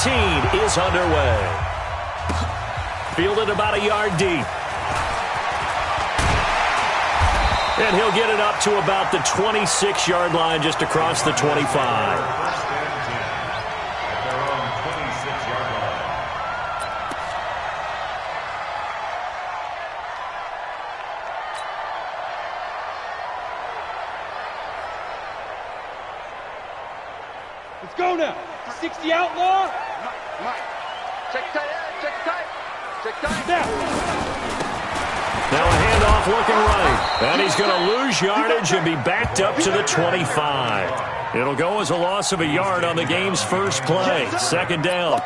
17 is underway. Fielded about a yard deep. And he'll get it up to about the 26-yard line, just across the 25. Let's go now. 60 outlaw. Mike. Check tight. Check tight. Now a handoff looking right. And he's going to lose yardage and be backed up to the 25. It'll go as a loss of a yard on the game's first play. Second down.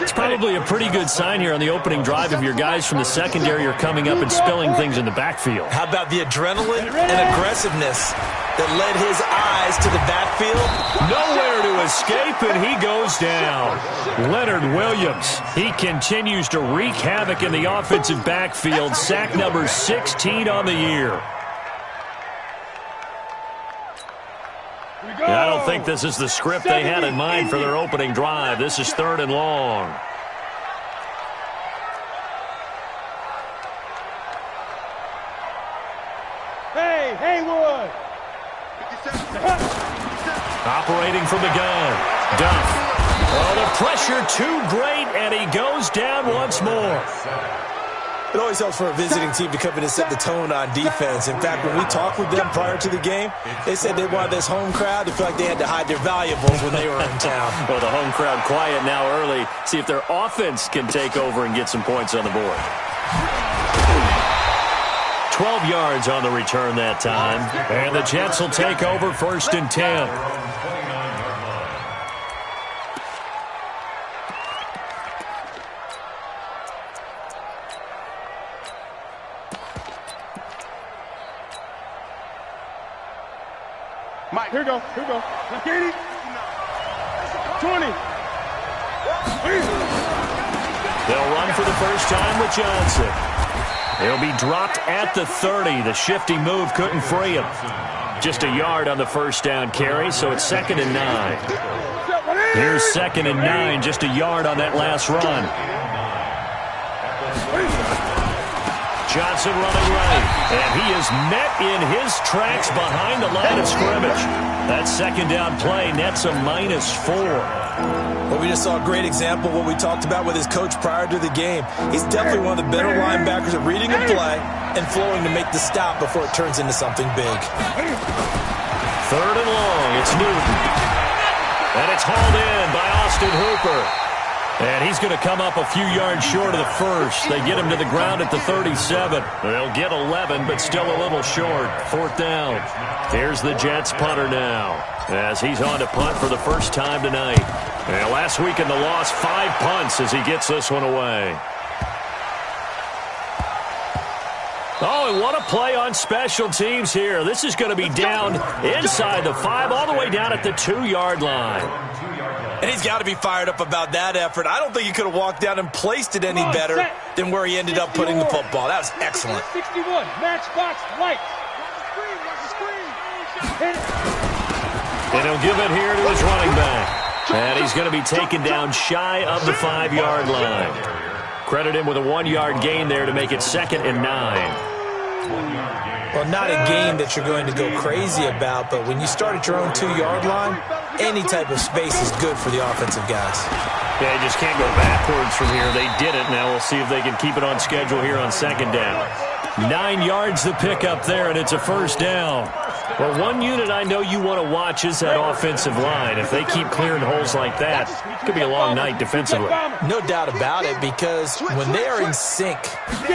It's probably a pretty good sign here on the opening drive if your guys from the secondary are coming up and spilling things in the backfield. How about the adrenaline and aggressiveness that led his eyes to the backfield? Nowhere to escape, and he goes down. Leonard Williams, he continues to wreak havoc in the offensive backfield. Sack number 16 on the year. I don't think this is the script they had in mind for their opening drive. This is 3rd and long. Hey, Haywood! Operating from the gun. Duff. Oh, the pressure too great, and he goes down once more. It always helps for a visiting team to come in and set the tone on defense. In fact, when we talked with them prior to the game, they said they wanted this home crowd to feel like they had to hide their valuables when they were in town. Well, the home crowd quiet now early. See if their offense can take over and get some points on the board. 12 yards on the return that time. And the Jets will take over 1st and 10. Mike, here we go. Now, Katie. 20. They'll run for the first time with Johnson. He'll be dropped at the 30. The shifty move couldn't free him. Just a yard on the first down carry, so it's 2nd and 9. Here's 2nd and 9, just a yard on that last run. Johnson running right, and he is met in his tracks behind the line of scrimmage. That second down play nets a -4. Well, we just saw a great example of what we talked about with his coach prior to the game. He's definitely one of the better linebackers at reading a play and flowing to make the stop before it turns into something big. 3rd and long, it's Newton. And it's hauled in by Austin Hooper. And he's going to come up a few yards short of the first. They get him to the ground at the 37. They'll get 11, but still a little short. 4th down. Here's the Jets punter now, as he's on to punt for the first time tonight. And last week in the loss, 5 punts as he gets this one away. Oh, and what a play on special teams here. This is going to be down inside the 5, all the way down at the 2-yard line. And he's got to be fired up about that effort. I don't think he could have walked down and placed it any better than where he ended up putting the football. That was excellent. 61, matchbox lights. And he'll give it here to his running back. And he's going to be taken down shy of the 5-yard line. Credit him with a 1-yard gain there to make it 2nd and 9. Well, not a gain that you're going to go crazy about, but when you start at your own 2-yard line, any type of space is good for the offensive guys. Yeah, they just can't go backwards from here. They did it. Now we'll see if they can keep it on schedule here on 2nd down. 9 yards to pick up there, and it's a first down. Well, one unit I know you want to watch is that offensive line. If they keep clearing holes like that, it could be a long night defensively. No doubt about it, because when they are in sync,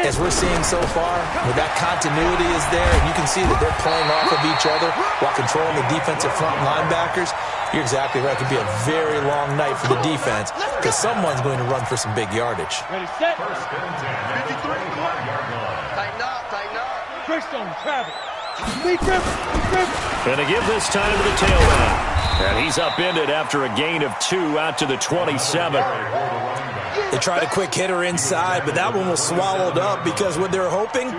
as we're seeing so far, where that continuity is there, and you can see that they're playing off of each other while controlling the defensive front linebackers, you're exactly right. It could be a very long night for the defense, because someone's going to run for some big yardage. Ready, set. 53. Tighten up. Christian, Travis. And to give this time to the tailback. And he's upended after a gain of 2 out to the 27. They tried a quick hitter inside, but that one was swallowed up because what they're hoping,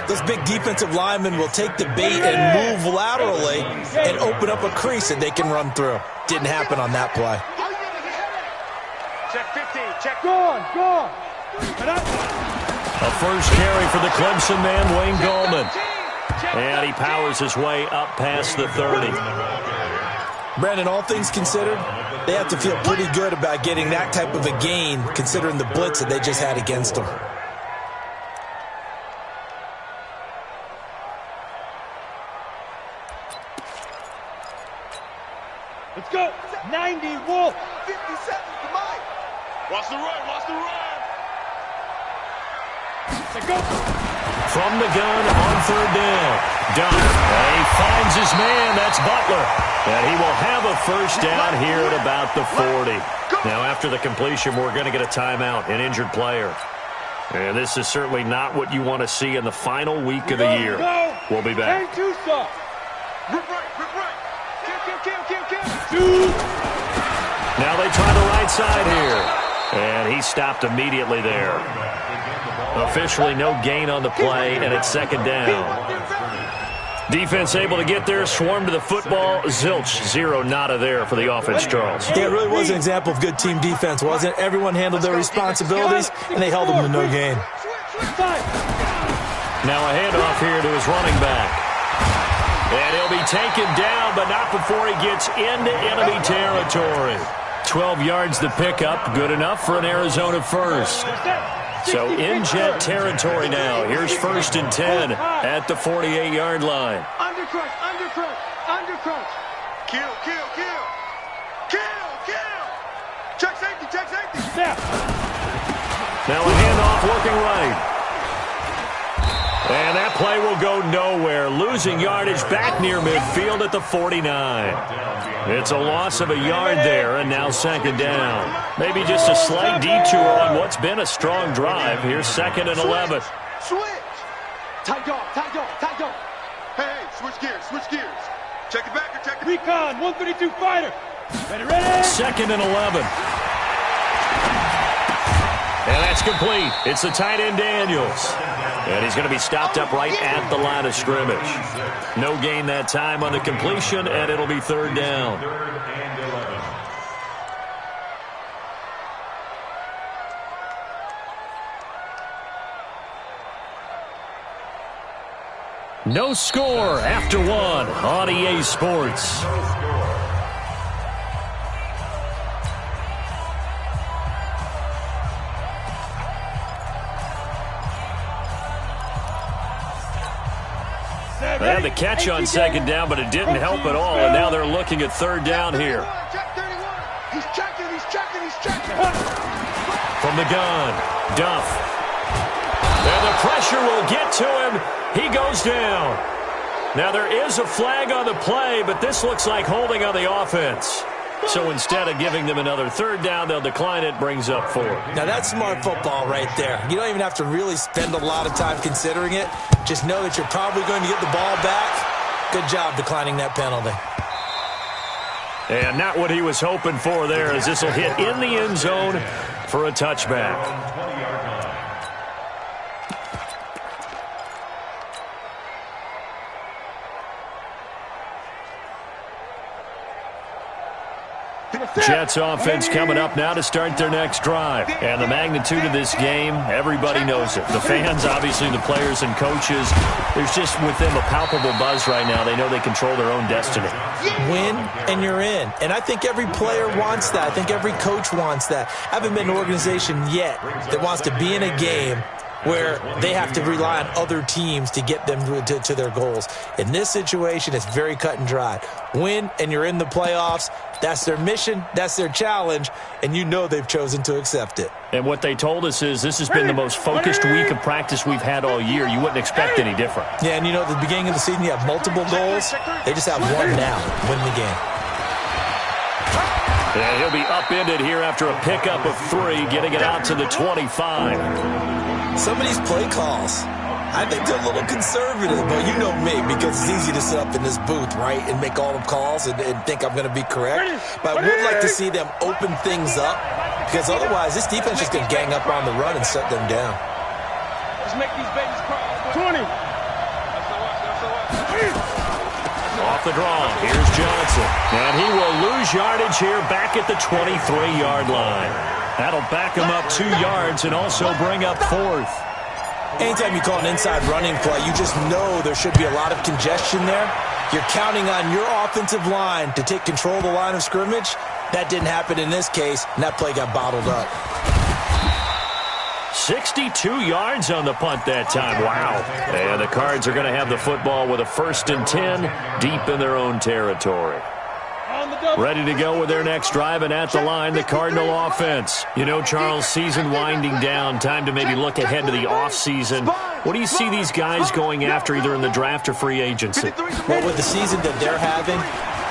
those big defensive linemen will take the bait and move laterally and open up a crease that they can run through. Didn't happen on that play. Check 15. Check. Go on. A first carry for the Clemson man, Wayne Gallman. And he powers his way up past the 30. Brandon, all things considered, they have to feel pretty good about getting that type of a gain considering the blitz that they just had against them. Let's go. 90, Wolf. 57, come on. Watch the run. Let's go. From the gun on third down. Duff. And he finds his man. That's Butler. And he will have a first down here at about the 40. Now, after the completion, we're going to get a timeout, an injured player. And this is certainly not what you want to see in the final week of the year. We'll be back. Now they try the right side here. And he stopped immediately there. Officially no gain on the play, and it's second down. Defense able to get there, swarm to the football. Zilch, zero nada there for the offense, Charles. Yeah, it really was an example of good team defense, wasn't it? Everyone handled their responsibilities, and they held them to no gain. Now a handoff here to his running back. And he'll be taken down, but not before he gets into enemy territory. 12 yards to pick up, good enough for an Arizona first. So in Jet territory now. Here's 1st and 10 at the 48-yard line. Undercrunch. Kill. Check safety. Snap. Now a handoff working right. And that play will go nowhere. Losing yardage back near midfield at the 49. It's a loss of a yard there, and now second down. Maybe just a slight detour on what's been a strong drive. Here's 2nd and 11. Switch. Tight dog. Hey, switch gears. Check it back. Recon, 132 fighter. Ready. 2nd and 11. And that's complete. It's the tight end, Daniels. And he's going to be stopped up right at the line of scrimmage. No gain that time on the completion, and it'll be third down. No score after one on EA Sports. They had the catch on second down, but it didn't help at all, and now they're looking at third down here. He's checking. From the gun, Duff. And the pressure will get to him. He goes down. Now there is a flag on the play, but this looks like holding on the offense. So instead of giving them another third down, they'll decline it, brings up 4. Now that's smart football right there. You don't even have to really spend a lot of time considering it. Just know that you're probably going to get the ball back. Good job declining that penalty. And not what he was hoping for there, as this will hit in the end zone for a touchback. Jets offense coming up now to start their next drive. And the magnitude of this game, everybody knows it. The fans, obviously the players and coaches, there's just with them a palpable buzz right now. They know they control their own destiny. Win and you're in. And I think every player wants that. I think every coach wants that. I haven't been an organization yet that wants to be in a game where they have to rely on other teams to get them to their goals. In this situation, it's very cut and dry. Win, and you're in the playoffs. That's their mission. That's their challenge. And you know they've chosen to accept it. And what they told us is this has been the most focused week of practice we've had all year. You wouldn't expect any different. Yeah, and you know, at the beginning of the season, you have multiple goals. They just have one now, win the game. And he'll be upended here after a pickup of 3, getting it out to the 25. Some of these play calls, I think they're a little conservative, but you know me, because it's easy to sit up in this booth, right, and make all the calls and think I'm going to be correct. But I would like to see them open things up, because otherwise this defense is going to gang up on the run and shut them down. Let's make these babies cry. 20. Off the draw, here's Johnson. And he will lose yardage here back at the 23-yard line. That'll back him up 2 yards and also bring up 4th. Anytime you call an inside running play, you just know there should be a lot of congestion there. You're counting on your offensive line to take control of the line of scrimmage. That didn't happen in this case, and that play got bottled up. 62 yards on the punt that time. Wow. And the Cards are going to have the football with a 1st and 10 deep in their own territory. Ready to go with their next drive, and at the line, the Cardinal offense. You know, Charles, season winding down, time to maybe look ahead to the offseason. What do you see these guys going after either in the draft or free agency? Well, with the season that they're having,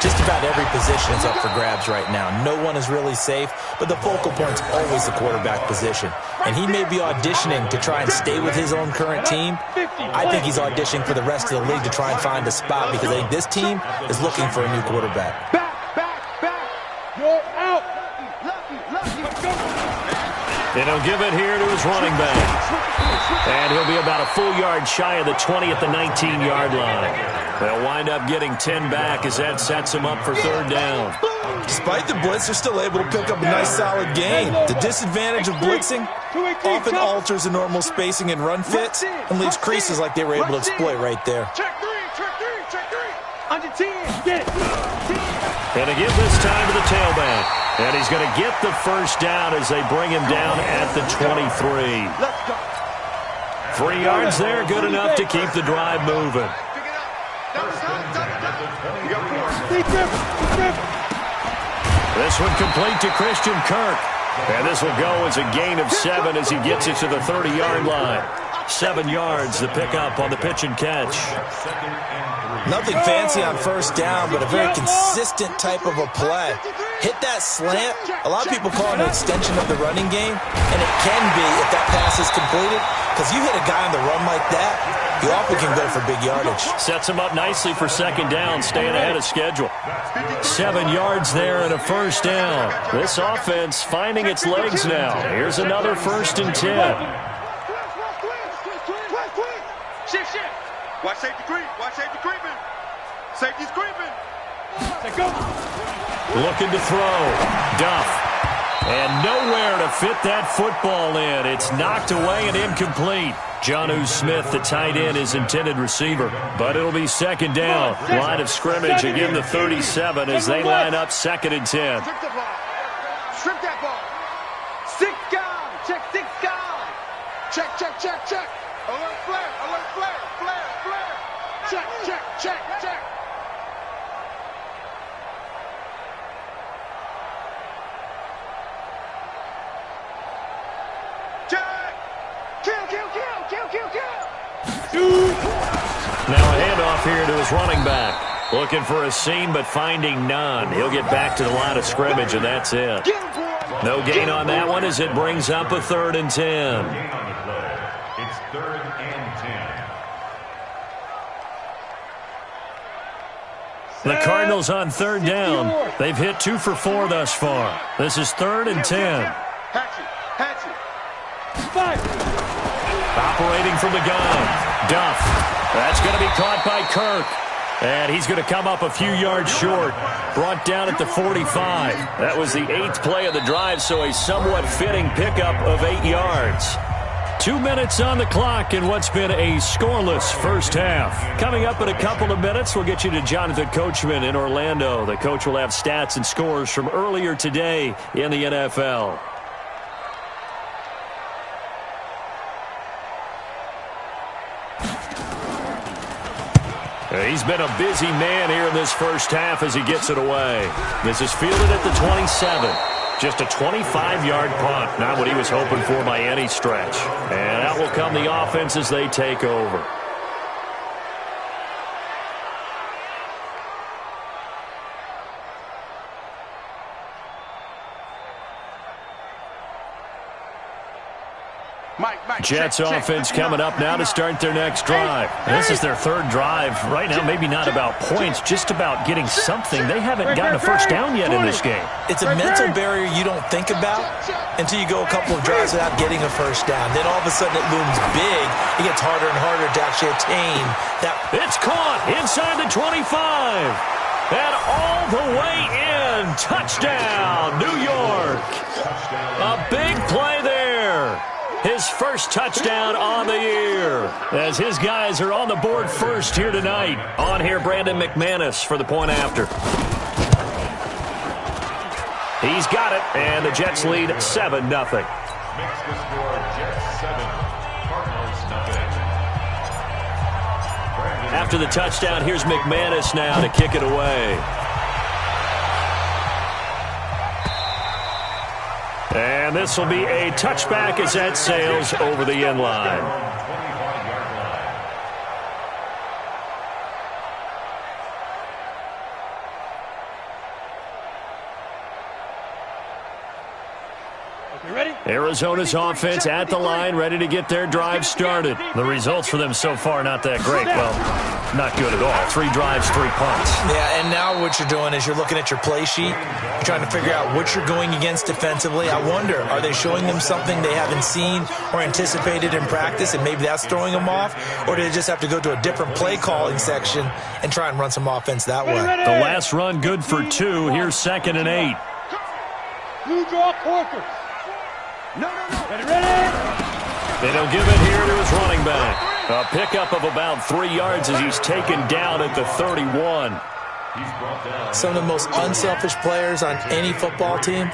just about every position is up for grabs right now. No one is really safe, but the focal point's always the quarterback position. And he may be auditioning to try and stay with his own current team. I think he's auditioning for the rest of the league to try and find a spot because I think this team is looking for a new quarterback. You're out. And he'll give it here to his running back. And he'll be about a full yard shy of the 20 at the 19-yard line. They'll wind up getting 10 back as that sets him up for 3rd down. Despite the blitz, they're still able to pick up a nice solid gain. The disadvantage of blitzing often alters the normal spacing and run fits and leaves creases like they were able to exploit right there. Check 3, check 3, check 3. Under 10, get it. And to give this time to the tailback. And he's going to get the 1st down as they bring him down at the 23. 3 yards there, good enough to keep the drive moving. This one complete to Christian Kirk. And this will go as a gain of 7 as he gets it to the 30-yard line. 7 yards the pickup on the pitch and catch. Nothing fancy on 1st down, but a very consistent type of a play. Hit that slant. A lot of people call it an extension of the running game, and it can be if that pass is completed, because you hit a guy on the run like that, you often can go for big yardage. Sets him up nicely for 2nd down, staying ahead of schedule. 7 yards there and a 1st down. This offense finding its legs now. Here's another 1st and 10. Shift. Watch safety creep. Watch safety creeping. Safety's creeping. Looking to throw. Duff. And nowhere to fit that football in. It's knocked away and incomplete. Jonnu Smith, the tight end, is intended receiver. But it'll be 2nd down. Line of scrimmage, again the 37 as they line up 2nd and 10. Strip that ball. 6 guys. Check 6 guys. Check. Alert flare. Check. Kill. Now a handoff here to his running back. Looking for a seam, but finding none. He'll get back to the line of scrimmage, and that's it. No gain on that one as it brings up a 3rd and 10. It's 3rd and 10. The Cardinals on 3rd down. They've hit 2 for 4 thus far. This is 3rd and 10. Hatchet. Operating from the gun. Duff. That's going to be caught by Kirk. And he's going to come up a few yards short. Brought down at the 45. That was the 8th play of the drive, so a somewhat fitting pickup of 8 yards. 2 minutes on the clock in what's been a scoreless first half. Coming up in a couple of minutes, we'll get you to Jonathan Coachman in Orlando. The coach will have stats and scores from earlier today in the NFL. He's been a busy man here in this first half as he gets it away. This is fielded at the 27. Just a 25-yard punt, not what he was hoping for by any stretch. And out will come the offense as they take over. Jets offense coming up now to start their next drive. This is their 3rd drive. Right now, maybe not about points, just about getting something. They haven't gotten a first down yet in this game. It's a mental barrier you don't think about until you go a couple of drives without getting a first down. Then all of a sudden it looms big. It gets harder and harder to actually attain that. It's caught inside the 25. And all the way in. Touchdown, New York. A Big play there. His first touchdown on the year as his guys are on the board first here tonight. On here, Brandon McManus for the point after. He's got it, and the Jets lead 7-0. Makes the score Jets 7, Cardinals nothing. After the touchdown, here's McManus now to kick it away. And this will be a touchback as that sails over the end line. Arizona's offense at the line, ready to get their drive started. The results for them so far, not that great. Well, not good at all. 3 drives, 3 punts. Yeah, and now what you're doing is you're looking at your play sheet. You're trying to figure out what you're going against defensively. I wonder, are they showing them something they haven't seen or anticipated in practice, and maybe that's throwing them off? Or do they just have to go to a different play calling section and try and run some offense that way? The last run good for 2. Here's 2nd and 8. You draw corkers. No. Ready. And he'll give it here to his running back. A pickup of about 3 yards as he's taken down at the 31. Some of the most unselfish players on any football team,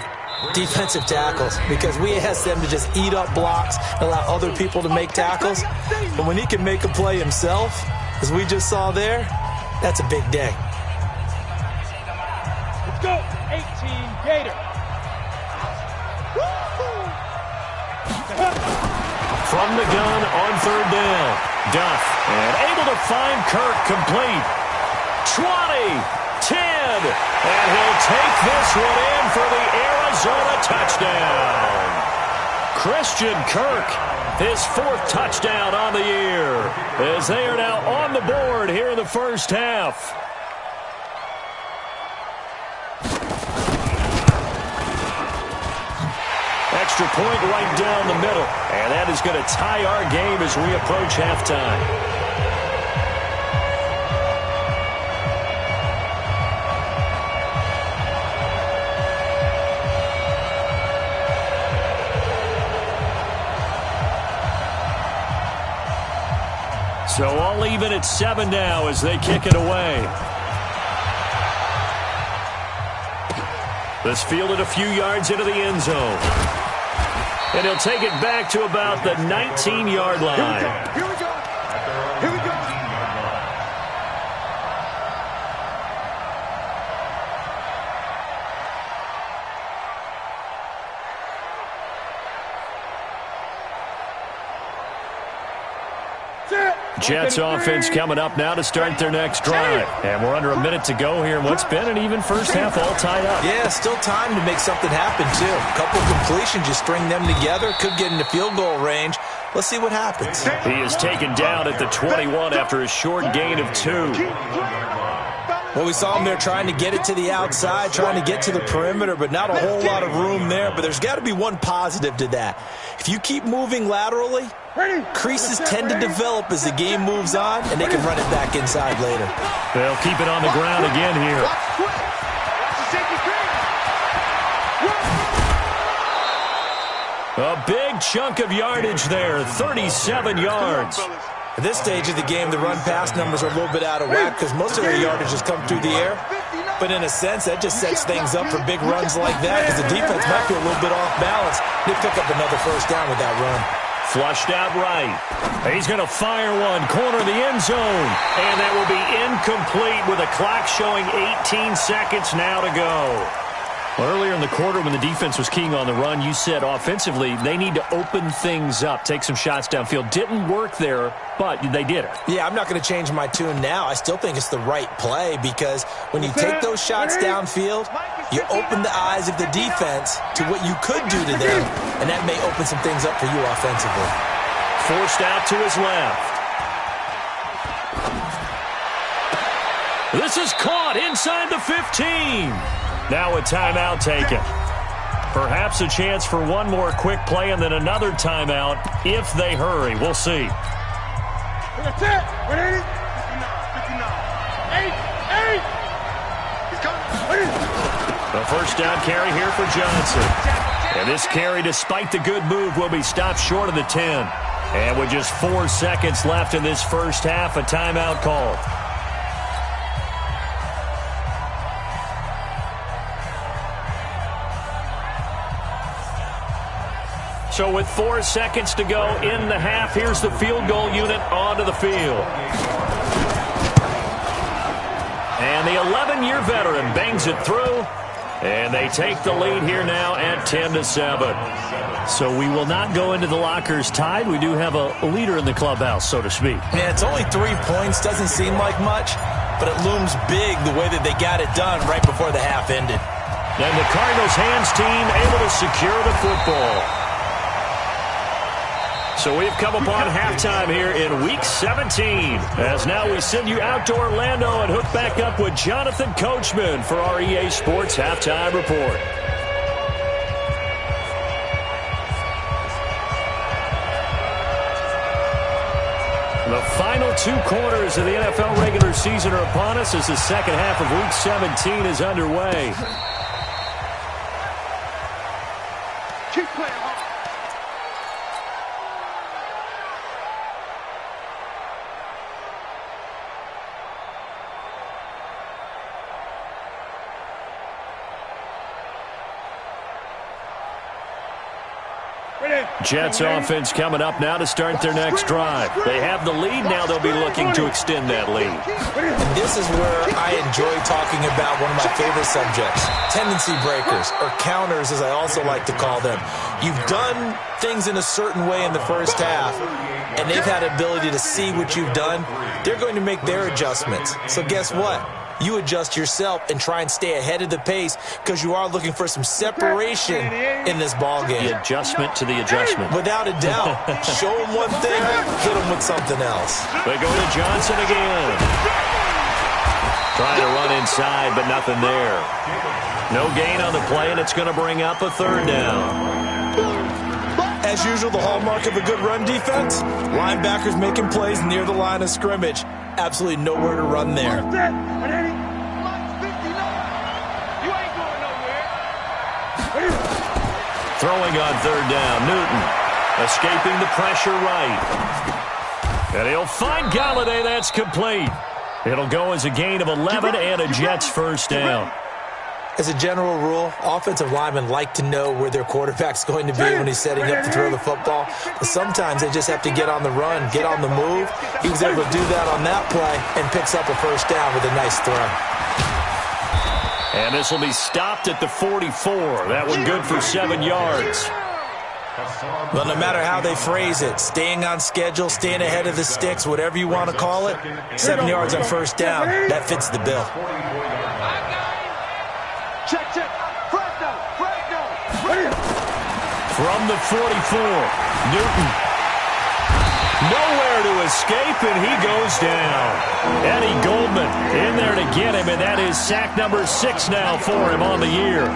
defensive tackles, because we ask them to just eat up blocks and allow other people to make tackles. But when he can make a play himself, as we just saw there, that's a big day. Let's go. 18 Gator. From the gun on 3rd down. Duff, and able to find Kirk complete. 20, 10, and he'll take this one in for the Arizona touchdown. Christian Kirk, his 4th touchdown on the year, as they are now on the board here in the first half. Extra point right down the middle. And that is going to tie our game as we approach halftime. So all even at 7 now as they kick it away. This fielded a few yards into the end zone. And he'll take it back to about the 19-yard line. Here we go. Jets offense coming up now to start their next drive. And we're under a minute to go here in what's been an even first half, all tied up. Yeah, still time to make something happen, too. A couple completions, you string them together, could get into field goal range. Let's see what happens. He is taken down at the 21 after a short gain of 2. Well, we saw him there trying to get it to the outside, trying to get to the perimeter, but not a whole lot of room there. But there's got to be one positive to that. If you keep moving laterally, creases tend to develop as the game moves on, and they can run it back inside later. They'll keep it on the ground again here. A big chunk of yardage there, 37 yards. At this stage of the game, the run-pass numbers are a little bit out of whack because most of their yardage has come through the air. But in a sense, that just sets things up for big runs like that because the defense might be a little bit off balance. They pick up another first down with that run. Flushed out right. He's going to fire one, corner of the end zone. And that will be incomplete with a clock showing 18 seconds now to go. Well, earlier in the quarter when the defense was keying on the run, you said offensively they need to open things up, take some shots downfield. Didn't work there, but they did it. Yeah, I'm not going to change my tune now. I still think it's the right play because when you take those shots downfield, you open the eyes of the defense to what you could do to them, and that may open some things up for you offensively. Forced out to his left. This is caught inside the 15. Now a timeout taken. Perhaps a chance for one more quick play and then another timeout if they hurry. We'll see. That's it. What is it? 59. 8. The first down carry here for Johnson. And this carry, despite the good move, will be stopped short of the 10. And with just 4 seconds left in this first half, a timeout call. So with 4 seconds to go in the half, here's the field goal unit onto the field. And the 11-year veteran bangs it through. And they take the lead here now at 10-7. So we will not go into the lockers tied. We do have a leader in the clubhouse, so to speak. Yeah, it's only 3 points. Doesn't seem like much, but it looms big the way that they got it done right before the half ended. And the Cardinals hands team able to secure the football. So we've come upon halftime here in Week 17. As now we send you out to Orlando and hook back up with Jonathan Coachman for our EA Sports Halftime Report. The final 2 quarters of the NFL regular season are upon us as the second half of Week 17 is underway. Keep playing hard. Jets offense coming up now to start their next drive. They have the lead. Now they'll be looking to extend that lead. And this is where I enjoy talking about one of my favorite subjects, tendency breakers, or counters as I also like to call them. You've done things in a certain way in the first half, and they've had ability to see what you've done. They're going to make their adjustments. So guess what? You adjust yourself and try and stay ahead of the pace because you are looking for some separation in this ballgame. The adjustment to the adjustment. Without a doubt. Show them one thing, hit them with something else. They go to Johnson again. Trying to run inside, but nothing there. No gain on the play, and it's going to bring up a 3rd down. As usual, the hallmark of a good run defense, linebackers making plays near the line of scrimmage. Absolutely nowhere to run there. Throwing on 3rd down, Newton. Escaping the pressure right. And he'll find Galladay. That's complete. It'll go as a gain of 11 and a Jets first down. As a general rule, offensive linemen like to know where their quarterback's going to be when he's setting up to throw the football. But sometimes they just have to get on the run, get on the move. He was able to do that on that play and picks up a first down with a nice throw. And this will be stopped at the 44. That one good for 7 yards. Well, no matter how they phrase it, staying on schedule, staying ahead of the sticks, whatever you want to call it, 7 yards on first down, that fits the bill. Check. From the 44, Newton. Nowhere to escape, and he goes down. Eddie Goldman in there to get him, and that is sack number 6 now for him on the year.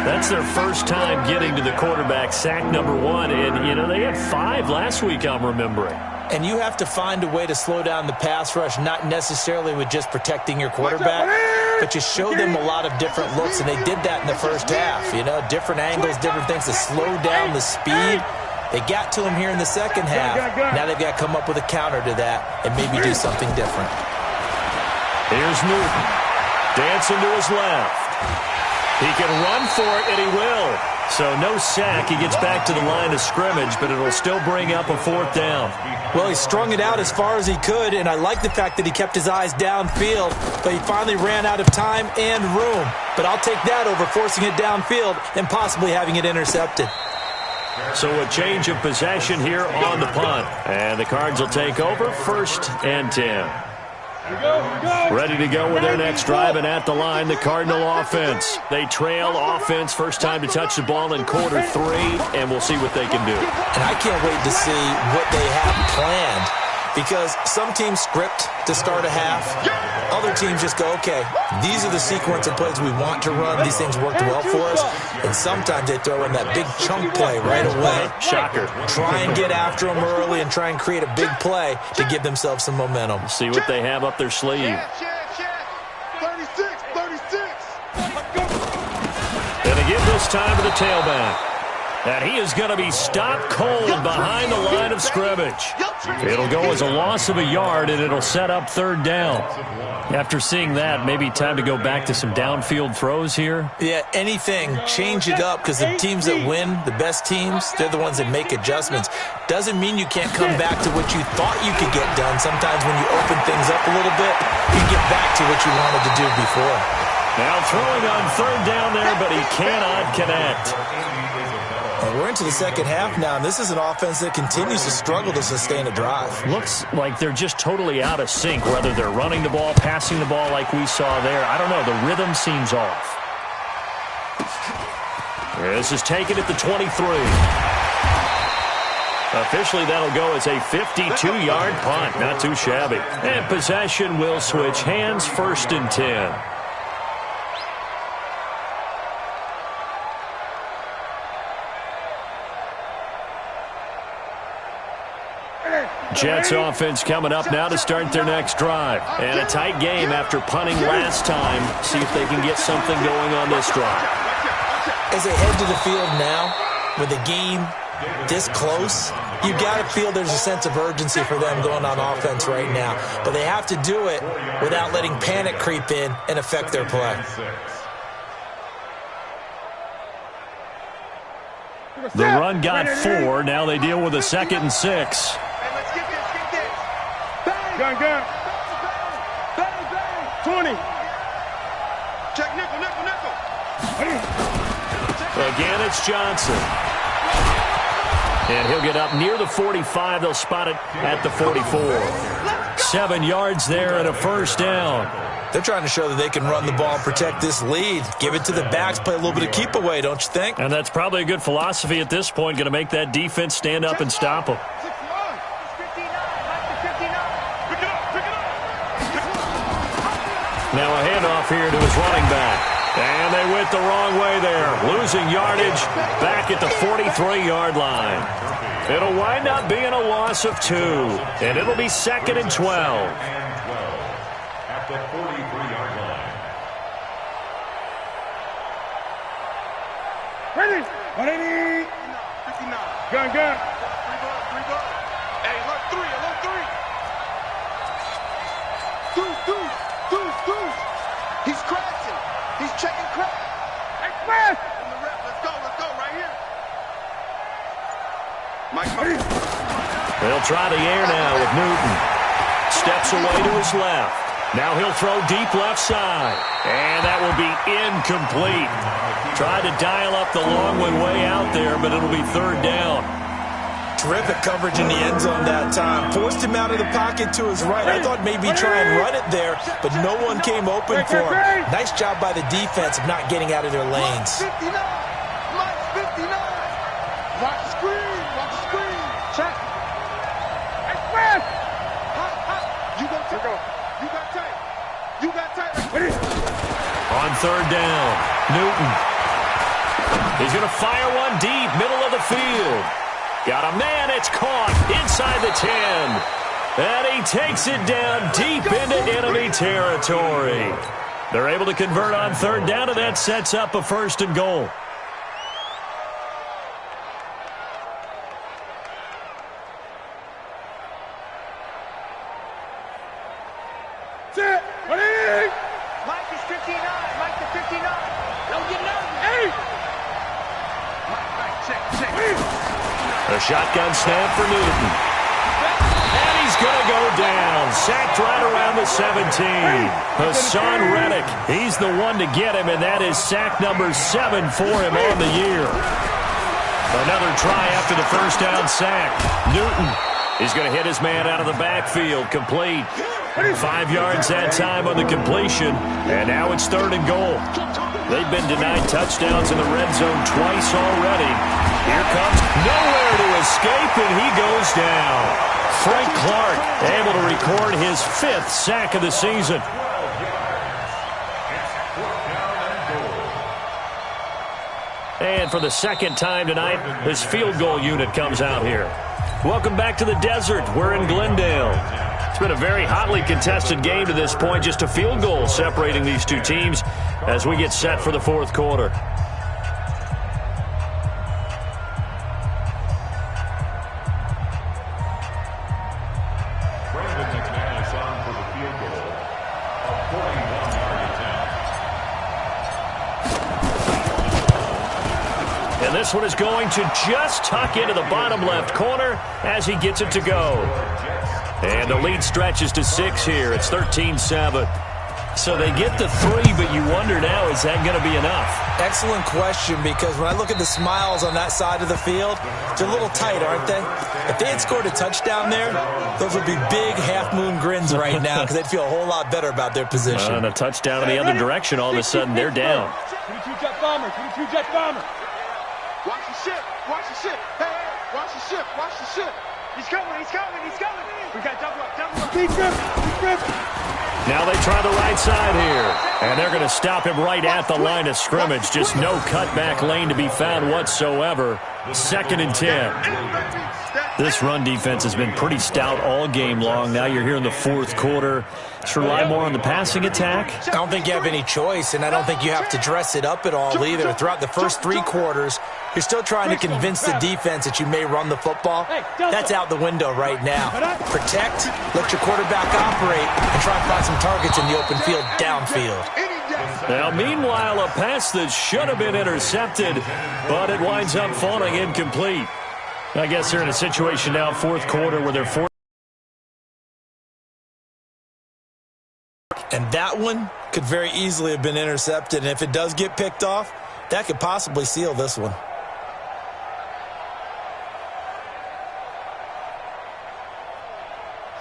That's their first time getting to the quarterback, sack number 1. And, you know, they had 5 last week, I'm remembering. And you have to find a way to slow down the pass rush, not necessarily with just protecting your quarterback, but you show them a lot of different looks, and they did that in the first half. You know, different angles, different things to slow down the speed. They got to him here in the second half. Now they've got to come up with a counter to that and maybe do something different. Here's Newton. Dancing to his left. He can run for it, and he will. So no sack. He gets back to the line of scrimmage, but it'll still bring up a 4th down. Well, he strung it out as far as he could, and I like the fact that he kept his eyes downfield, but he finally ran out of time and room. But I'll take that over forcing it downfield and possibly having it intercepted. So a change of possession here on the punt. And the Cards will take over 1st and 10. Ready to go with their next drive, and at the line, the Cardinal offense. They trail offense, first time to touch the ball in quarter 3, and we'll see what they can do. And I can't wait to see what they have planned, because some teams script to start a half. Other teams just go, okay, these are the sequence of plays we want to run. These things worked well for us. And sometimes they throw in that big chunk play right away. Shocker. Try and get after them early and try and create a big play to give themselves some momentum. See what they have up their sleeve. 36. And they give this time to the tailback. And he is going to be stopped cold behind the line of scrimmage. It'll go as a loss of a yard, and it'll set up third down. After seeing that, maybe time to go back to some downfield throws here. Yeah, anything. Change it up, because the teams that win, the best teams, they're the ones that make adjustments. Doesn't mean you can't come back to what you thought you could get done. Sometimes when you open things up a little bit, you get back to what you wanted to do before. Now throwing on third down there, but he cannot connect. And we're into the second half now, and this is an offense that continues to struggle to sustain a drive. Looks like they're just totally out of sync, whether they're running the ball, passing the ball like we saw there. I don't know. The rhythm seems off. This is taken at the 23. Officially, that'll go as a 52-yard punt. Not too shabby. And possession will switch hands, 1st and 10. Jets offense coming up now to start their next drive. And a tight game after punting last time. See if they can get something going on this drive. As they head to the field now, with the game this close, you got to feel there's a sense of urgency for them going on offense right now. But they have to do it without letting panic creep in and affect their play. The run got 4. Now they deal with a 2nd and 6. Gun. 20. Check nickel. Again, it's Johnson. And he'll get up near the 45. They'll spot it at the 44. 7 yards there and a 1st down. They're trying to show that they can run the ball and protect this lead. Give it to the backs, play a little bit of keep away, don't you think? And that's probably a good philosophy at this point, going to make that defense stand up and stop them. Now a handoff here to his running back. And they went the wrong way there. Losing yardage back at the 43-yard line. It'll wind up being a loss of 2. And it'll be 2nd and 12. At the 43-yard line. Ready. 180. 59. Gun. Three ball. Hey, look, 3. Deuce. He's crashing. He's checking crash. Express. On the rep. Let's go right here. Mike. They'll try the air now with Newton. Steps away to his left. Now he'll throw deep left side. And that will be incomplete. Tried to dial up the long one way out there, but it'll be 3rd down. Terrific coverage in the end zone that time. Forced him out of the pocket to his right. I thought maybe try and run it there, but no one came open for him. Nice job by the defense of not getting out of their lanes. 59. Mike 59. Watch the screen. Check. Express. You got tight. On 3rd down, Newton. He's going to fire one deep, middle of the field. Got a man, it's caught inside the 10. And he takes it down deep into enemy territory. They're able to convert on 3rd down, and that sets up a 1st and goal. Mike is 59. Mike to 59. Don't get it out. 8. Mike, check. A shotgun snap for Newton. And he's going to go down. Sacked right around the 17. Hassan Reddick, he's the one to get him, and that is sack number 7 for him on the year. Another try after the 1st down sack. Newton is going to hit his man out of the backfield. Complete. 5 yards that time on the completion, and now it's 3rd and goal. They've been denied touchdowns in the red zone twice already. Here comes nowhere to escape, and he goes down. Frank Clark able to record his 5th sack of the season. And for the 2nd time tonight, his field goal unit comes out here. Welcome back to the desert. We're in Glendale. It's been a very hotly contested game to this point. Just a field goal separating these two teams as we get set for the 4th quarter. this one is going to just tuck into the bottom left corner as he gets it to go. And the lead stretches to 6 here. It's 13-7. So they get the 3, but you wonder now, is that going to be enough? Excellent question, because when I look at the smiles on that side of the field, they're a little tight, aren't they? If they had scored a touchdown there, those would be big half-moon grins right now because they'd feel a whole lot better about their position. And a touchdown in the other direction, all of a sudden they're down. 22-jet bomber, 22-jet bomber. Watch the ship, watch the ship. Hey, hey, watch the ship, watch the ship. He's coming, he's coming, he's coming. We got double up, double up. Keep gripping. Now they try the right side here, and they're going to stop him right at the line of scrimmage. Just no cutback lane to be found whatsoever. 2nd and 10. This run defense has been pretty stout all game long. Now you're here in the 4th quarter. To rely more on the passing attack? I don't think you have any choice, and I don't think you have to dress it up at all either. Throughout the first 3 quarters, you're still trying to convince the defense that you may run the football. That's out the window right now. Protect, let your quarterback operate, and try and find some targets in the open field downfield. Now, meanwhile, a pass that should have been intercepted, but it winds up falling incomplete. I guess they're in a situation now, 4th quarter, where they're forced. And that one could very easily have been intercepted. And if it does get picked off, that could possibly seal this one.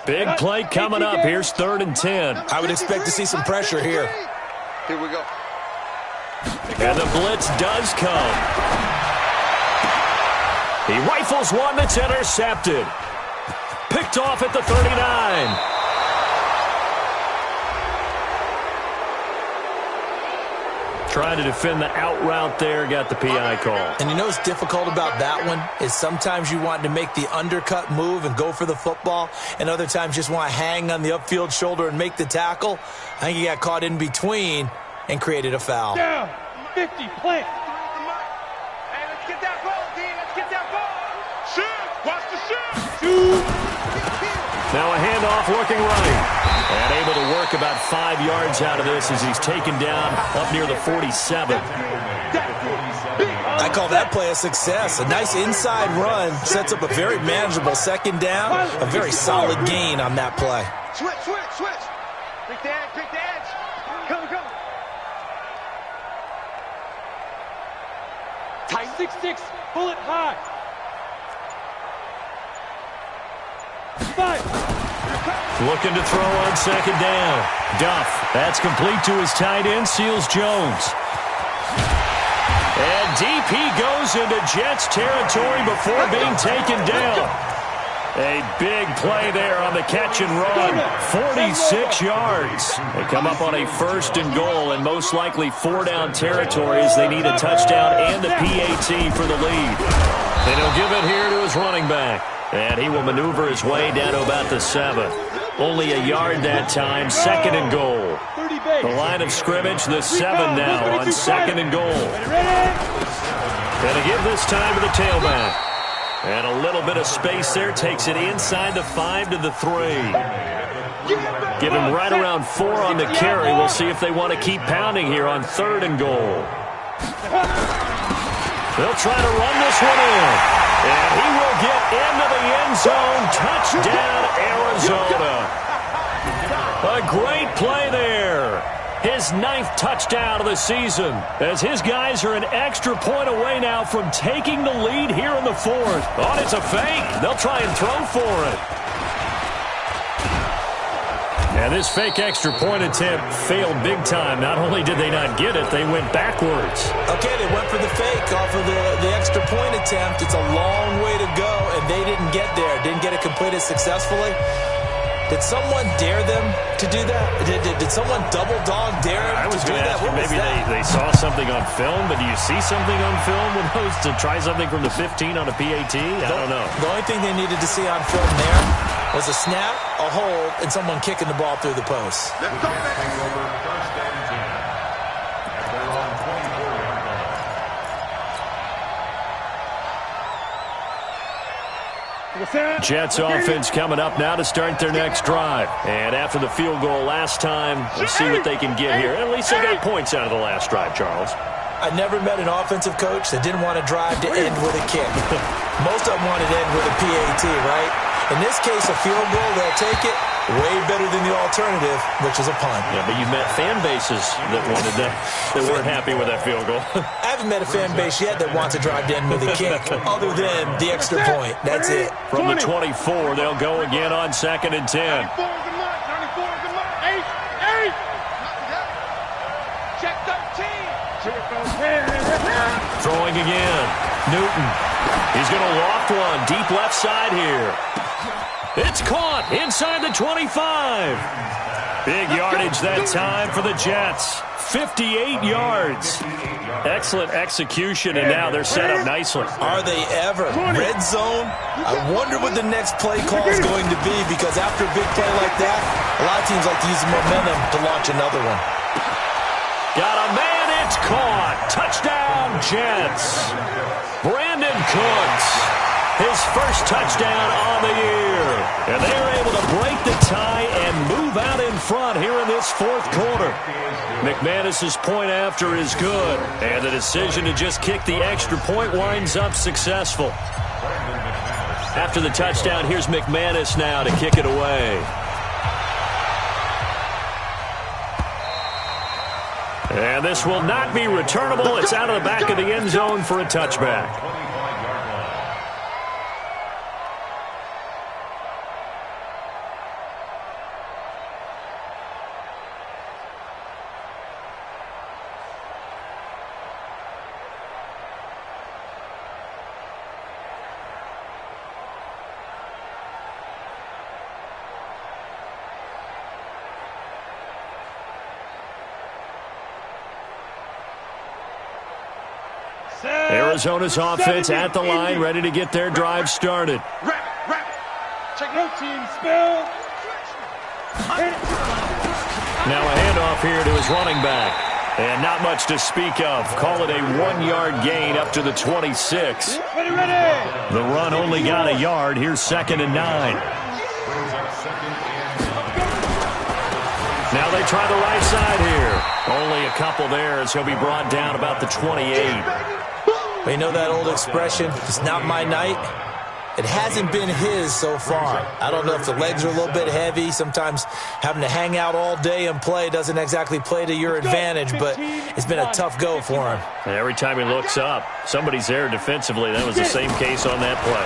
Big play coming up. Here's 3rd and 10. I would expect to see some pressure here. Here we go. And the blitz does come. He rifles one that's intercepted. Picked off at the 39. Trying to defend the out route there, got the PI call. And you know what's difficult about that one is sometimes you want to make the undercut move and go for the football, and other times just want to hang on the upfield shoulder and make the tackle. I think he got caught in between and created a foul. Down, 50, plant. Hey, let's get that ball, D. Let's get that ball. Shoot, watch the shoot. Now a handoff looking right. And able to work about 5 yards out of this as he's taken down up near the 47. I call that play a success. A nice inside run sets up a very manageable 2nd down. A very solid gain on that play. Switch. Pick the edge. Come. Tight 6-6, bullet high. 5. Looking to throw on 2nd down. Duff, that's complete to his tight end, Seals Jones. And DP goes into Jets territory before being taken down. A big play there on the catch and run. 46 yards. They come up on a 1st and goal, and most likely 4-down territory as they need a touchdown and the PAT for the lead. And he'll give it here to his running back. And he will maneuver his way down to about the 7. Only a yard that time, 2nd and goal. The line of scrimmage, the 7 now on 2nd and goal. Going to give this time to the tailback. And a little bit of space there, takes it inside the 5 to the 3. Give him right around 4 on the carry. We'll see if they want to keep pounding here on 3rd and goal. They'll try to run this one in. And he will get into the end zone. Touchdown, Arizona. A great play there. His 9th touchdown of the season, as his guys are an extra point away now from taking the lead here in the 4th. Oh, it's a fake. They'll try and throw for it. And this fake extra point attempt failed big time. Not only did they not get it, they went backwards. Okay, they went for the fake off of the extra point attempt. It's a long way to go, and they didn't get there. Didn't get it completed successfully. Did someone dare them to do that? Did someone double dog dare them to do that? What maybe they saw something on film, but do you see something on film with those to try something from the 15 on a PAT? I don't know. The only thing they needed to see on film there was a snap, a hold, and someone kicking the ball through the post. Jets offense coming up now to start their next drive. And after the field goal last time, we'll see what they can get here. At least they got points out of the last drive, Charles. I never met an offensive coach that didn't want to drive to end with a kick. Most of them wanted to end with a PAT, right? In this case, a field goal, they'll take it. Way better than the alternative, which is a punt. Yeah, but you met fan bases that wanted that, that weren't happy with that field goal. I haven't met a fan base yet that wants to drive to end with a kick, other than the extra point. That's it. From the 24, they'll go again on 2nd and 10. 94 is the mark. 94 is the mark. 8. Check 13. Throwing again. Newton. He's going to loft one. Deep left side here. It's caught inside the 25. Big yardage that time for the Jets. 58 yards. Excellent execution, and now they're set up nicely. Are they ever? Red zone? I wonder what the next play call is going to be, because after a big play like that, a lot of teams like to use the momentum to launch another one. Got a man, it's caught. Touchdown, Jets. Brandon Cooks. His first touchdown on the year. And they're able to break the tie and move out in front here in this fourth quarter. McManus's point after is good. And the decision to just kick the extra point winds up successful. After the touchdown, here's McManus now to kick it away. And this will not be returnable. It's out of the back of the end zone for a touchback. Arizona's offense at the line, ready to get their drive started. Check no team spell. Now a handoff here to his running back. And not much to speak of. Call it a 1-yard gain up to the 26. Ready. The run only got a yard. Here's 2nd and 9. Now they try the right side here. Only a couple there as he'll be brought down about the 28. You know that old expression, it's not my night? It hasn't been his so far. I don't know if the legs are a little bit heavy. Sometimes having to hang out all day and play doesn't exactly play to your advantage, but it's been a tough go for him. And every time he looks up, somebody's there defensively. That was the same case on that play.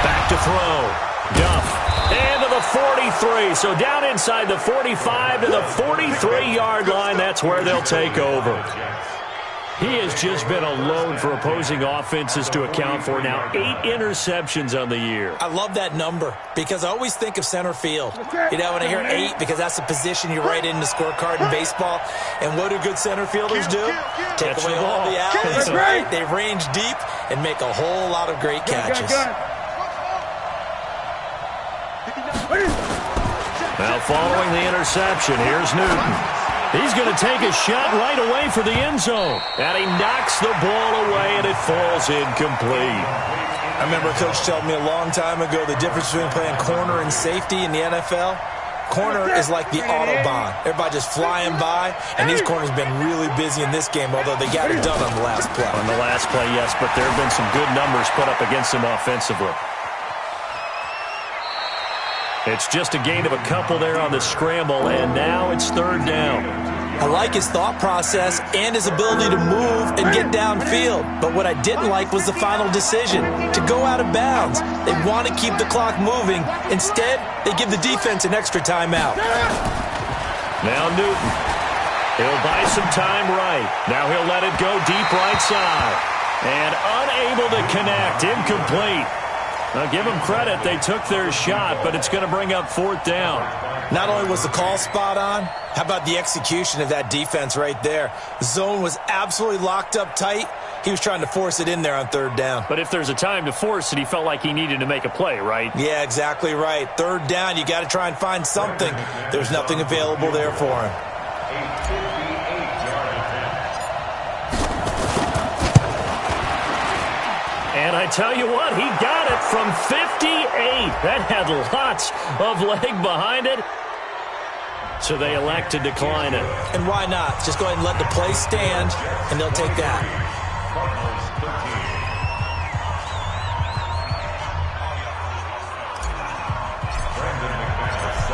Back to throw. Duff. And to the 43. So down inside the 45 to the 43-yard line. That's where they'll take over. He has just been alone for opposing offenses to account for now 8 interceptions on the year. I love that number because I always think of center field. You know, when I hear 8, because that's the position you write in the scorecard in baseball. And what do good center fielders do? Take away all the alleys, right? They range deep and make a whole lot of great catches. Now following the interception, here's Newton. He's going to take a shot right away for the end zone. And he knocks the ball away, and it falls incomplete. I remember a coach told me a long time ago the difference between playing corner and safety in the NFL. Corner is like the Autobahn. Everybody just flying by, and these corners have been really busy in this game, although they got it done on the last play. On the last play, yes, but there have been some good numbers put up against him offensively. It's just a gain of a couple there on the scramble, and now it's 3rd down. I like his thought process and his ability to move and get downfield. But what I didn't like was the final decision, to go out of bounds. They want to keep the clock moving. Instead, they give the defense an extra timeout. Now Newton. He'll buy some time right. Now he'll let it go deep right side. And unable to connect. Incomplete. Now, give them credit. They took their shot, but it's going to bring up 4th down. Not only was the call spot on, how about the execution of that defense right there? The zone was absolutely locked up tight. He was trying to force it in there on 3rd down. But if there's a time to force it, he felt like he needed to make a play, right? Yeah, exactly right. 3rd down, you got to try and find something. There's nothing available there for him. And I tell you what, he got it from 58. That had lots of leg behind it. So they elect to decline it. And why not? Just go ahead and let the play stand, and they'll take that.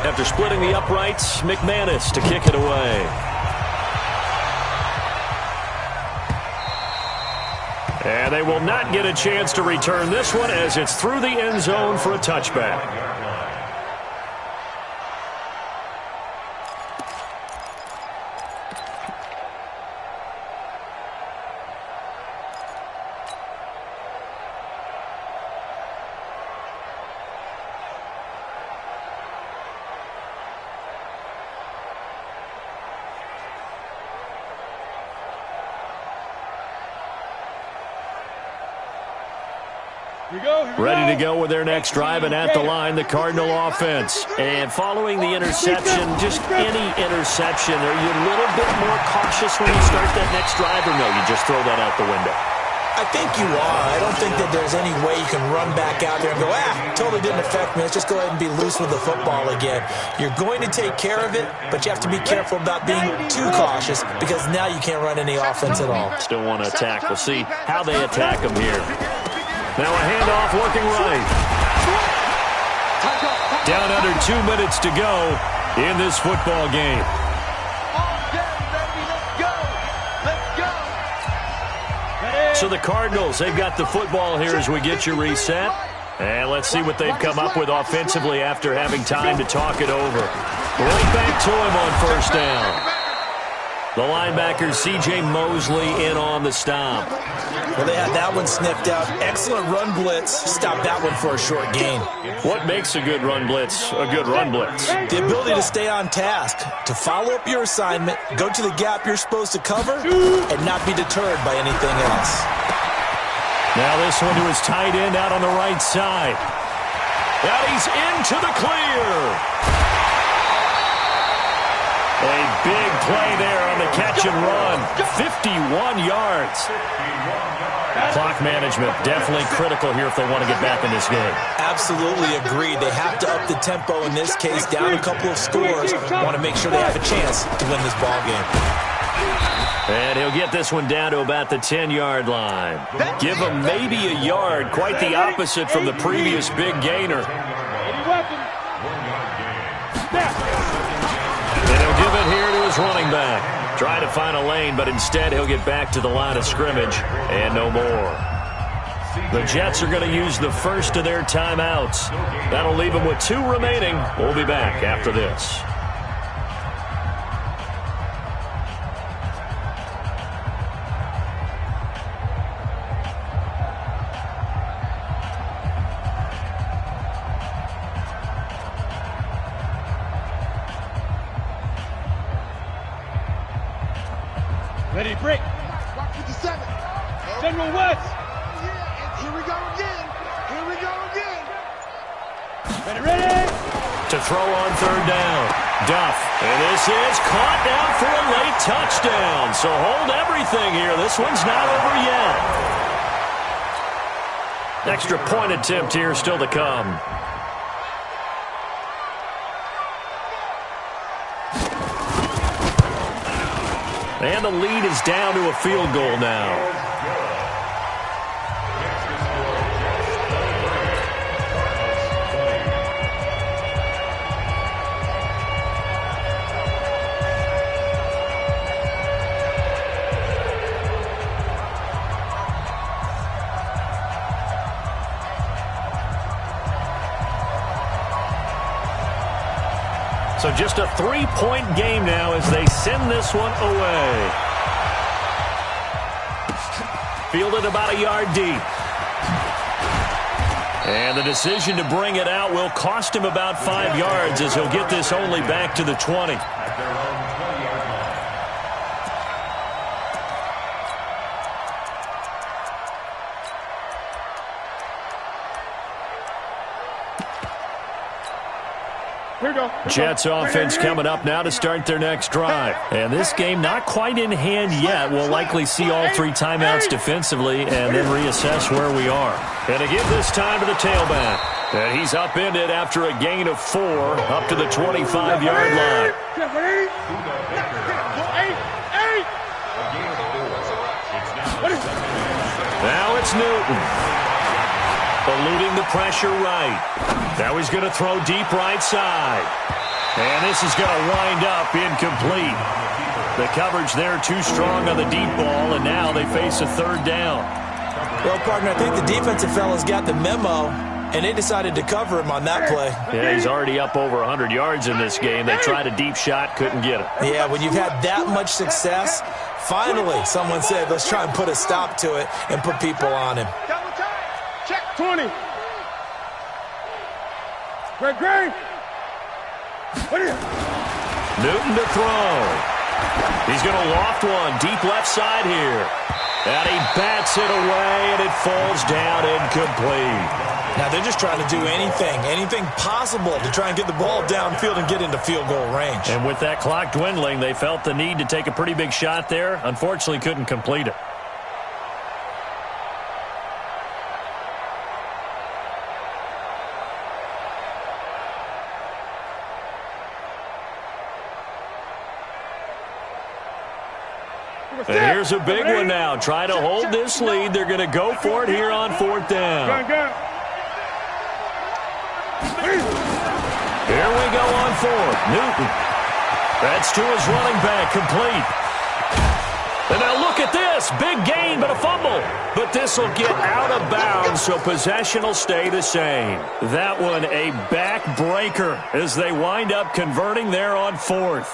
After splitting the uprights, McManus to kick it away. And they will not get a chance to return this one as it's through the end zone for a touchback. Ready to go with their next drive, and at the line, the Cardinal offense. And following the interception, just any interception, are you a little bit more cautious when you start that next drive, or no, you just throw that out the window? I think you are. I don't think that there's any way you can run back out there and go, totally didn't affect me. Let's just go ahead and be loose with the football again. You're going to take care of it, but you have to be careful about being too cautious because now you can't run any offense at all. Still want to attack. We'll see how they attack them here. Now a handoff working right. Down under 2 minutes to go in this football game. So the Cardinals, they've got the football here as we get you reset. And let's see what they've come up with offensively after having time to talk it over. Right back to him on first down. The linebacker, C.J. Mosley, in on the stop. Well, they had that one sniffed out. Excellent run blitz. Stopped that one for a short gain. What makes a good run blitz a good run blitz? The ability to stay on task, to follow up your assignment, go to the gap you're supposed to cover, and not be deterred by anything else. Now this one to his tight end out on the right side. And he's into the clear. A big play there on the catch and run. 51 yards. Clock management definitely critical here if they want to get back in this game. Absolutely agreed. They have to up the tempo in this case, down a couple of scores. Want to make sure they have a chance to win this ball game. And he'll get this one down to about the 10-yard line. Give him maybe a yard, quite the opposite from the previous big gainer. And he'll give it here to his running back. Try to find a lane, but instead he'll get back to the line of scrimmage and no more. The Jets are going to use the first of their timeouts. That'll leave them with 2 remaining. We'll be back after this. Ready, break. Watch 57. General West. Here we go again. Here we go again. Ready, ready. To throw on third down. Duff. And this is caught down for a late touchdown. So hold everything here. This one's not over yet. Extra point attempt here still to come. And the lead is down to a field goal now. So just a 3-point game now as they send this one away. Fielded about a yard deep. And the decision to bring it out will cost him about 5 yards as he'll get this only back to the 20. Jets offense coming up now to start their next drive. And this game not quite in hand yet. We'll likely see all 3 timeouts defensively and then reassess where we are. And to give this time to the tailback. And he's upended after a gain of 4 up to the 25-yard line. Now it's Newton. Eluding the pressure right. Now he's going to throw deep right side. And this is going to wind up incomplete. The coverage there too strong on the deep ball, and now they face a 3rd down. Well, partner, I think the defensive fellas got the memo, and they decided to cover him on that play. Yeah, he's already up over 100 yards in this game. They tried a deep shot, couldn't get it. Yeah, when you've had that much success, finally someone said, let's try and put a stop to it and put people on him. Check 20. Greg. Newton to throw. He's going to loft one deep left side here. And he bats it away, and it falls down incomplete. Now they're just trying to do anything possible to try and get the ball downfield and get into field goal range. And with that clock dwindling, they felt the need to take a pretty big shot there. Unfortunately, couldn't complete it. And here's a big one now. Trying to hold this lead. They're going to go for it here on 4th down. Here we go on 4th. Newton. That's to his running back. Complete. And now look at this. Big gain, but a fumble. But this will get out of bounds, so possession will stay the same. That one a backbreaker as they wind up converting there on 4th.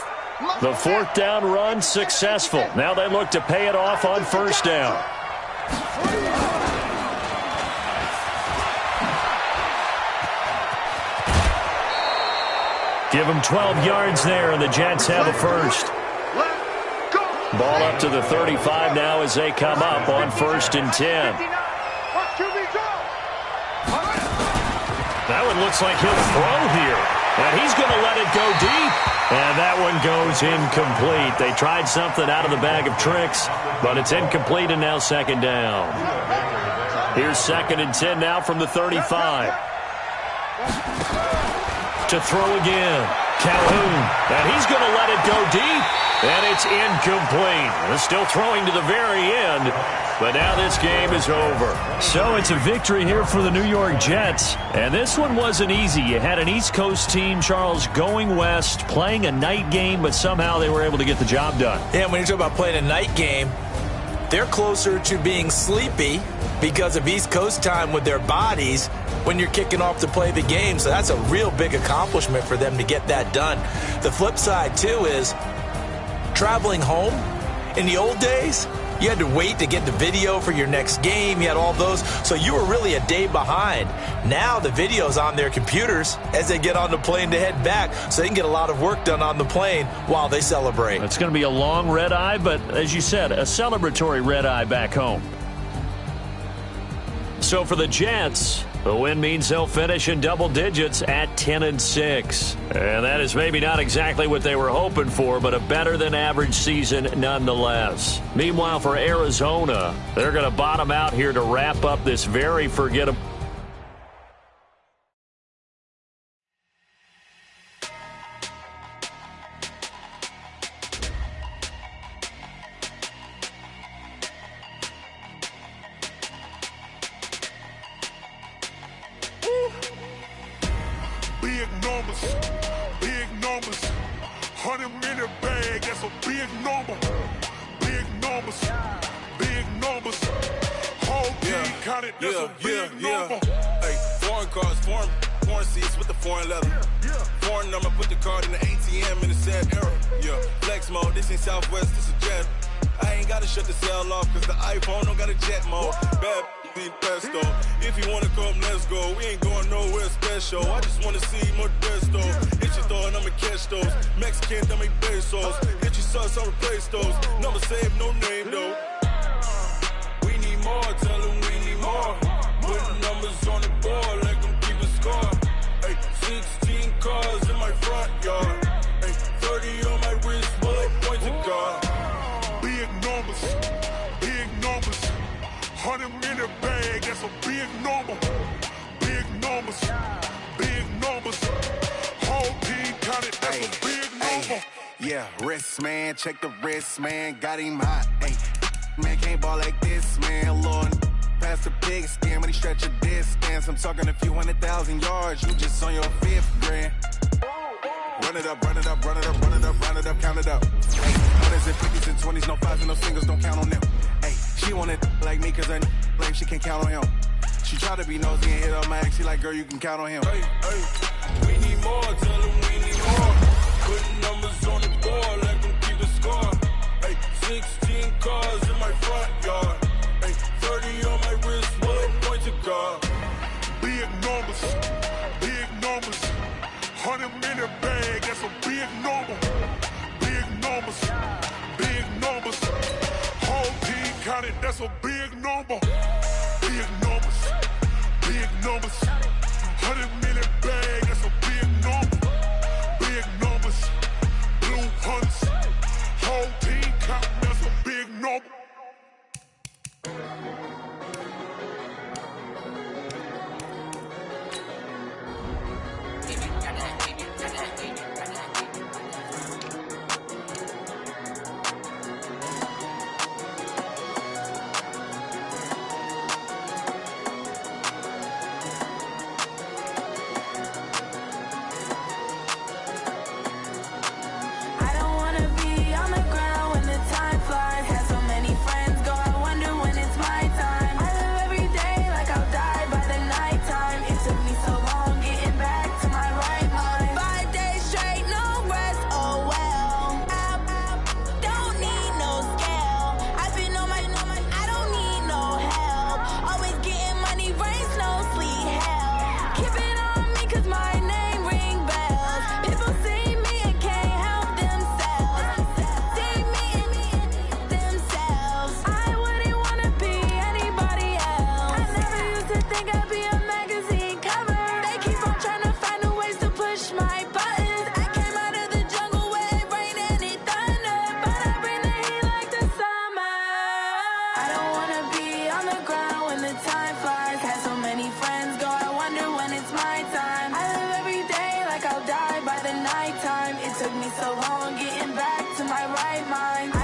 The 4th down run successful. Now they look to pay it off on 1st down. Give them 12 yards there, and the Jets have a first. Ball up to the 35 now as they come up on 1st and 10. That one looks like he'll throw here. And he's going to let it go deep. And that one goes incomplete. They tried something out of the bag of tricks, but it's incomplete and now 2nd down. Here's 2nd and 10 now from the 35. To throw again. Calhoun. And he's going to let it go deep. And it's incomplete. They're still throwing to the very end. But now this game is over. So it's a victory here for the New York Jets. And this one wasn't easy. You had an East Coast team, Charles, going west, playing a night game, but somehow they were able to get the job done. Yeah, when you talk about playing a night game, they're closer to being sleepy because of East Coast time with their bodies when you're kicking off to play the game. So that's a real big accomplishment for them to get that done. The flip side, too, is traveling home. In the old days, you had to wait to get the video for your next game. You had all those. So you were really a day behind. Now the video's on their computers as they get on the plane to head back, so they can get a lot of work done on the plane while they celebrate. It's going to be a long red eye, but as you said, a celebratory red eye back home. So for the Jets, the win means they'll finish in double digits at 10-6. And that is maybe not exactly what they were hoping for, but a better-than-average season nonetheless. Meanwhile, for Arizona, they're going to bottom out here to wrap up this very forgettable. Big numbers, 100-minute bag, that's a big number. Big numbers, whole team counted, that's a big number. Hey, foreign cars, foreign seats with the foreign leather. Foreign number, put the card in the ATM in the sad era. Yeah, flex mode, this ain't Southwest, this a jet. I ain't gotta shut the cell off, cause the iPhone don't got a jet mode. Bad pesto. If you wanna come, let's go. We ain't going nowhere special. I just wanna see Modesto. Hit your thought, I'ma catch those. Mexican, that make pesos. Hit your sauce, I'll replace those. Number save, no name though. We need more, tell them we need more. Putting numbers on the board like I'm keeping score. Hey, 16 cars in my big number. Big numbers. Big numbers. Whole team counted, that's a big number. Yeah, wrist, man. Check the wrist, man. Got him hot. Ay, man, can't ball like this, man. Lord, past the pig skin, but he stretch a distance. I'm talking a few 100,000 yards. You just on your 5th grand. Run it up, run it up, run it up, run it up, run it up, count it up. Hey, 100s and 50s and 20s, no 5s and no singles, don't count on them. Hey, she want it like me, cause her like she can't count on him. She try to be nosy and hit on my ex, she like, girl, you can count on him. Hey, hey, we need more, tell them we need more. Putting numbers on the board, let them keep the score. Hey, 16 cars in my front yard. Hey, 30 on my wrist, one point to guard. Big numbers, big numbers. 100 minute bag, that's a big number. Big numbers, big numbers. Whole team counted, that's a big number. Big numbers, big numbers. 100 minute bag, that's a big number. Big numbers, blue hunts. Whole team counting, that's a big number. Took me so long getting back to my right mind.